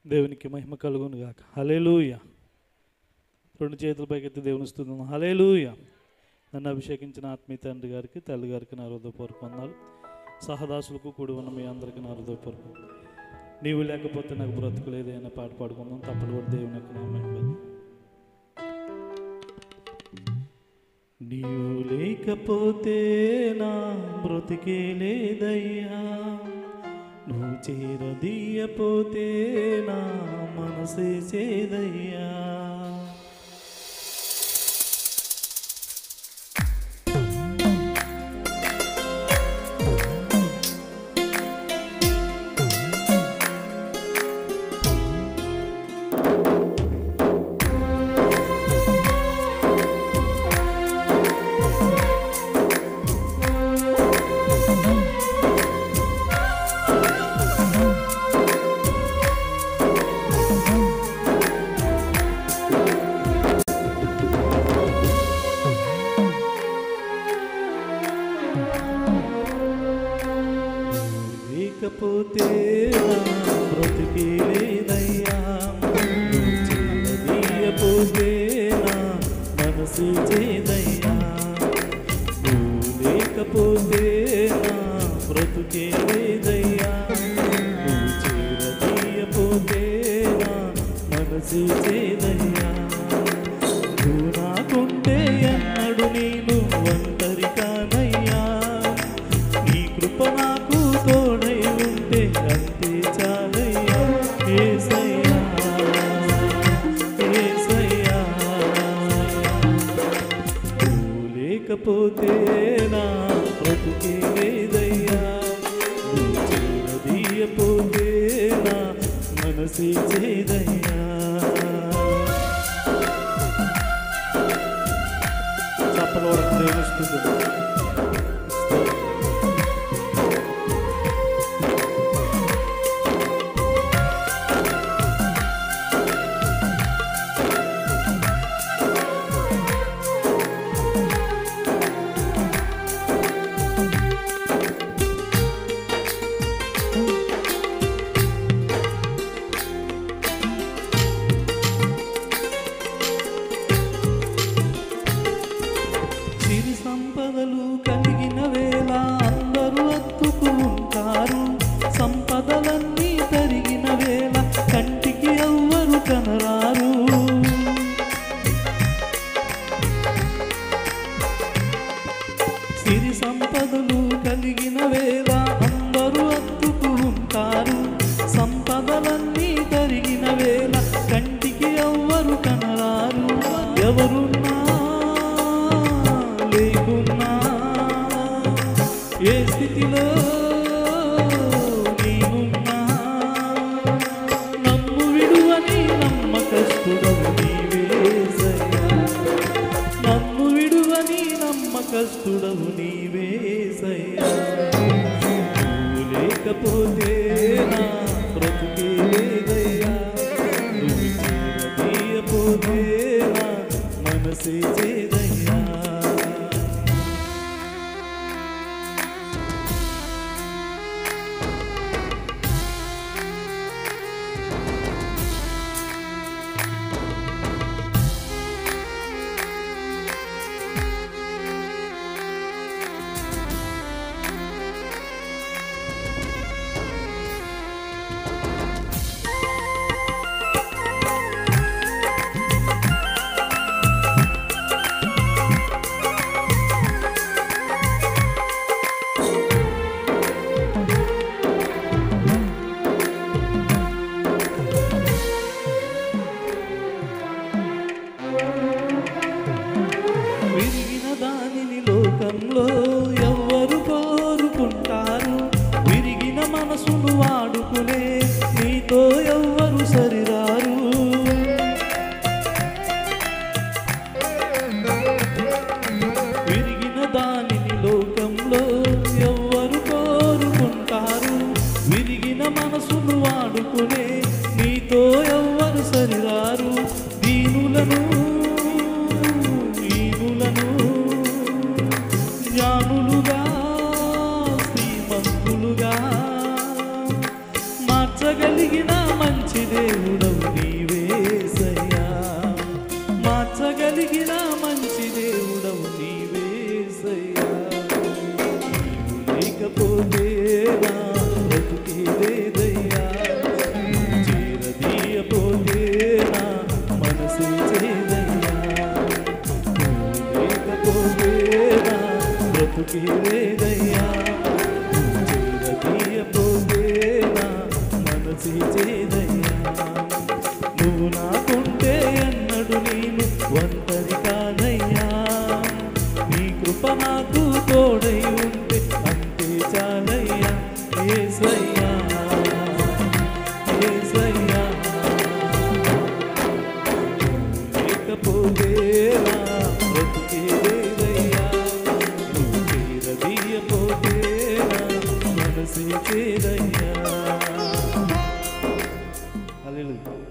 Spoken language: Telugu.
దేవునికి మహిమ కలుగును గాక. హల్లెలూయా. రెండు చేతుల పైకెత్తి దేవుని స్తుతిద్దాం. హల్లెలూయా. నన్ను అభిషేకించిన ఆత్మీయ తండ్రి గారికి, తల్లి గారికి నా హృదయపూర్వక వందనాలు. సహదాసులకు కూడి ఉన్న మీ అందరికీ నా హృదయపూర్వక. నీవు లేకపోతే నాకు బ్రతుకు లేదైనా పాట పాడుకుందాం. తప్పడు కూడా దేవుని యొక్క నామం. నీవు లేకపోతే నా బ్రతికే లేదయ్యా, నువ్వు చేరదీయపోతే నా మనసే చేదయ్యా. లేకపోతే నా బ్రతికే లేదయ్యా, నువ్వు చేరదీయపోతే నా మనసు చేదయ్యా. నువ్వు లేకపోతే నా బ్రతుకే లేదయ్యా, నువ్వు చేరదీయపోతే నా మనసు చేదయ్యా. నువ్వు నాకుంటే ఎన్నడు నేను ఒంటరి కానయ్యా, నీ కృప నాకు తోడై ఉంటే అంతే చాలయ్యా. యేసయ్యా, యేసయ్యా, నువ్వు లేకపోతే నా బ్రతుకే లేదయ్యా, నువ్వు చేరదీయపోతే నా మనసే చేదయ్యా. చప్పలు ప్రేమిస్తుంది. సిరి సంపదలు కలిగిన వేళ అందరూ అత్తుకు ఉంటారు, సంపదలన్నీ తరిగిన వేళ కంటికి ఎవ్వరు కనరారు. సిరి సంపదలు కలిగిన వేళ అందరూ అత్తుకు ఉంటారు, సంపదలన్నీ తరిగిన వేళ కంటికి ఎవ్వరు కనరారు. ఎవరున్నా లేకున్నా ఏ స్థితిలో నీవున్నా, నన్ను విడువని నమ్మకస్తుడవు నీవేసయ్యా, నన్ను విడువని నమ్మకస్తుడవు నీవేసయ్యా. నువ్వు లేకపోతే నా బ్రతుకే లేదయ్యా, నువ్వు చేరదీయపోతే నా మనసే చేదయ్యా. విరిగిన దానిని లోకంలో ఎవ్వరు కోరుకుంటారు, విరిగిన మనసును వాడుకునే నీతో ఎవ్వరు సరిరారు. విరిగిన దానిని లోకంలో ఎవ్వరు కోరుకుంటారు, విరిగిన మనసును వాడుకునే నీతో ఎవ్వరు సరిరారు. దీనులను జ్ఞానులను కలిగిన మంచి దేవుడవు నీవేసయ్యా. నీవు లేకపోతే నా బ్రతుకే లేదయ్యా. చేరదీయపోతే నా మనసు చేదయ్యా. నువ్వు లేకపోతే నా బ్రతుకే లేదయ్యా. చేరదీయపోతే నా మనసు చేదయ్యా. నువ్వు నాకుంటే అన్నడు నేను ఒంటరి కాదయ్యా. నీ కృప నాకు తోడై ఉంటే అంతే చాలయ్యా. యేసయ్యా యేసయ్యా. లేకపోతే నా బ్రతుకే లేదయ్యా. నువ్వు చేరదీయపోతే నా మనసే చేదయ్యా. హల్లెలూయా.